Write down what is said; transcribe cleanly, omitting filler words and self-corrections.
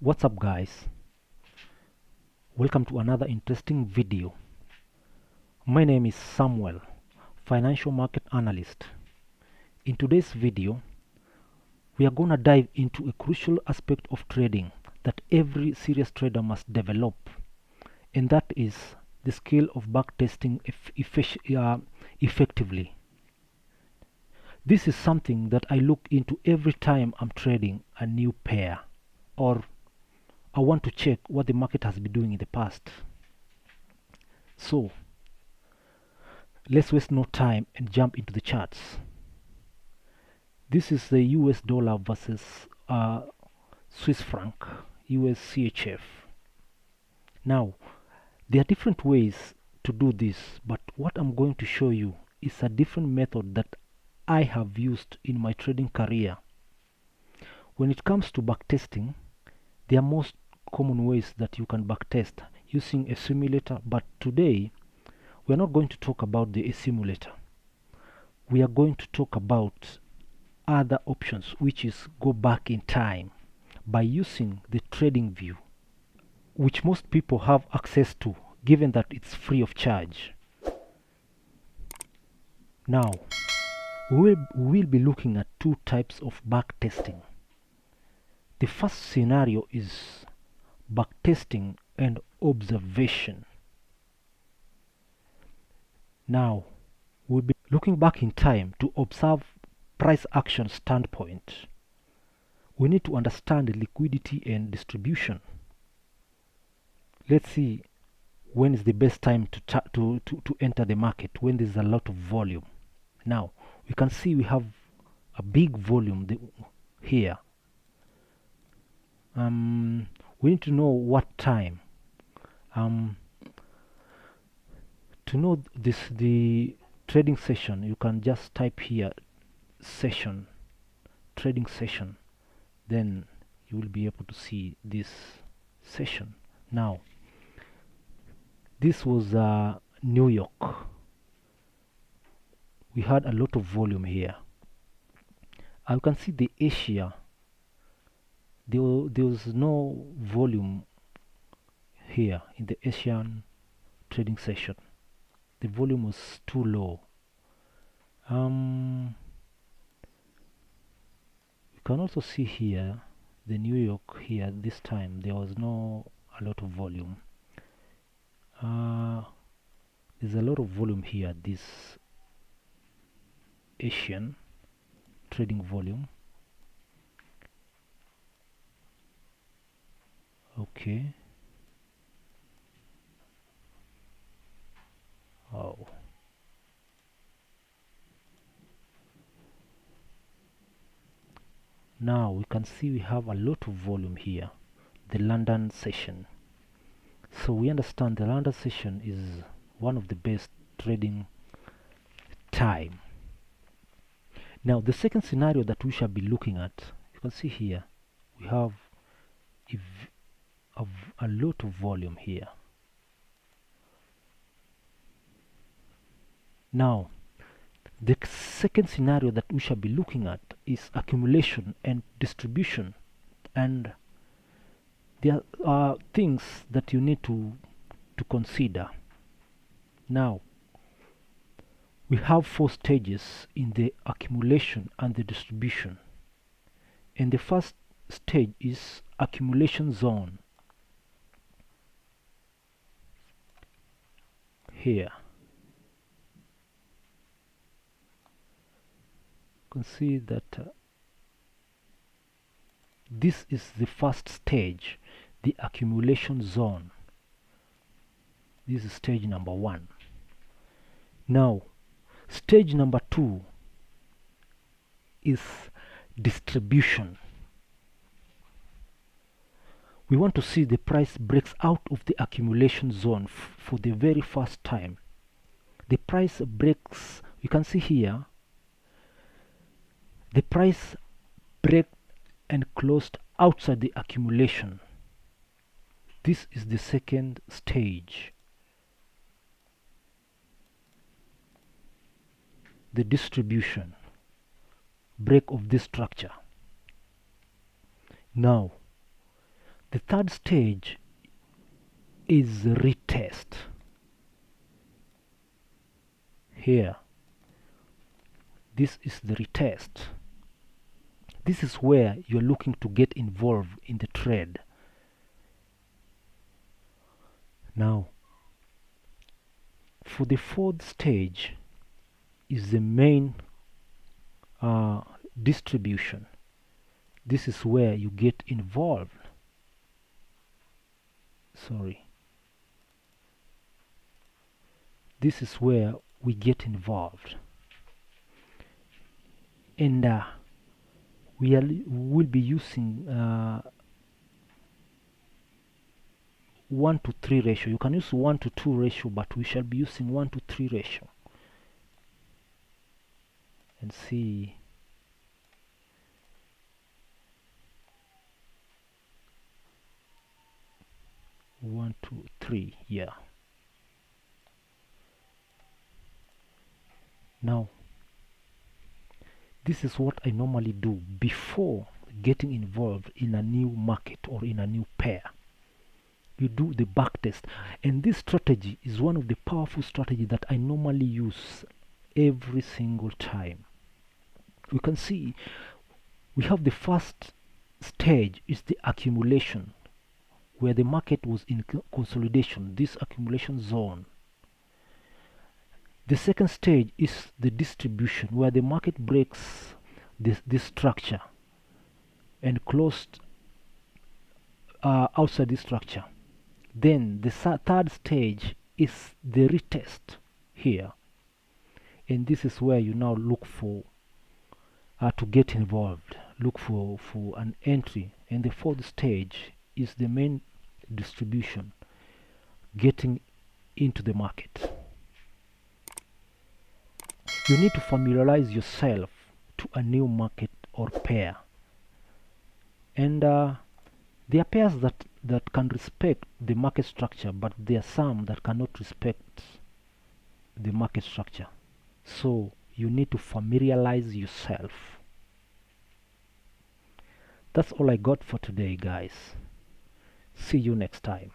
What's up guys, welcome to another interesting video. My name is Samuel, financial market analyst. In today's video we are gonna dive into a crucial aspect of trading that every serious trader must develop, and that is the skill of backtesting effectively. This is something that I look into every time I'm trading a new pair, or I want to check what the market has been doing in the past. So let's waste no time and jump into the charts. This is the US dollar versus Swiss franc, US CHF. Now, there are different ways to do this, but what I'm going to show you is a different method that I have used in my trading career. When it comes to backtesting, there are most common ways that you can backtest using a simulator, but today we are not going to talk about the simulator. We are going to talk about other options, which is go back in time by using the trading view, which most people have access to given that it's free of charge. Now we will be looking at two types of backtesting. The first scenario is backtesting and observation. Now we'll be looking back in time to observe price action standpoint. We need to understand the liquidity and distribution. Let's see when is the best time to enter the market, when there's a lot of volume. Now we can see we have a big volume here. We need to know what time. To know the trading session, you can just type here session, trading session, then you will be able to see this session. Now this was New York. We had a lot of volume here. You can see the Asia, there was no volume here in the Asian trading session. The volume was too low. You can also see here the New York here. This time there was no a lot of volume. There's a lot of volume here, this Asian trading volume. Okay. Oh. Now we can see we have a lot of volume here, the London session. So we understand the London session is one of the best trading time. Now the second scenario that we shall be looking at, you can see here we have a lot of volume here. Now the second scenario that we shall be looking at is accumulation and distribution, and there are things that you need to consider. Now we have four stages in the accumulation and the distribution, and the first stage is accumulation zone. Here you can see that this is the first stage, the accumulation zone. This is stage number 1. Now stage number 2 is distribution. We want to see the price breaks out of the accumulation zone for the very first time. The price breaks, you can see here, the price break and closed outside the accumulation. This is the second stage. The distribution, break of this structure. Now The third stage is retest. Here, this is the retest. This is where you're looking to get involved in the trade. Now, for the fourth stage is the main distribution. This is where you get involved. This is where we get involved, and will be using 1 to 3 ratio. You can use 1 to 2 ratio, but we shall be using 1 to 3 ratio. And see, one, two, three, yeah. Now, this is what I normally do before getting involved in a new market or in a new pair. You do the back test, and this strategy is one of the powerful strategies that I normally use every single time. We can see we have the first stage is the accumulation, where the market was in consolidation, this accumulation zone. The second stage is the distribution, where the market breaks this structure and closed outside this structure. Then the third stage is the retest here, and this is where you now look for to get involved, look for an entry. And the fourth stage is the main distribution, getting into the market. You need to familiarize yourself to a new market or pair, and there are pairs that can respect the market structure, but there are some that cannot respect the market structure. So you need to familiarize yourself. That's all I got for today, guys. See you next time.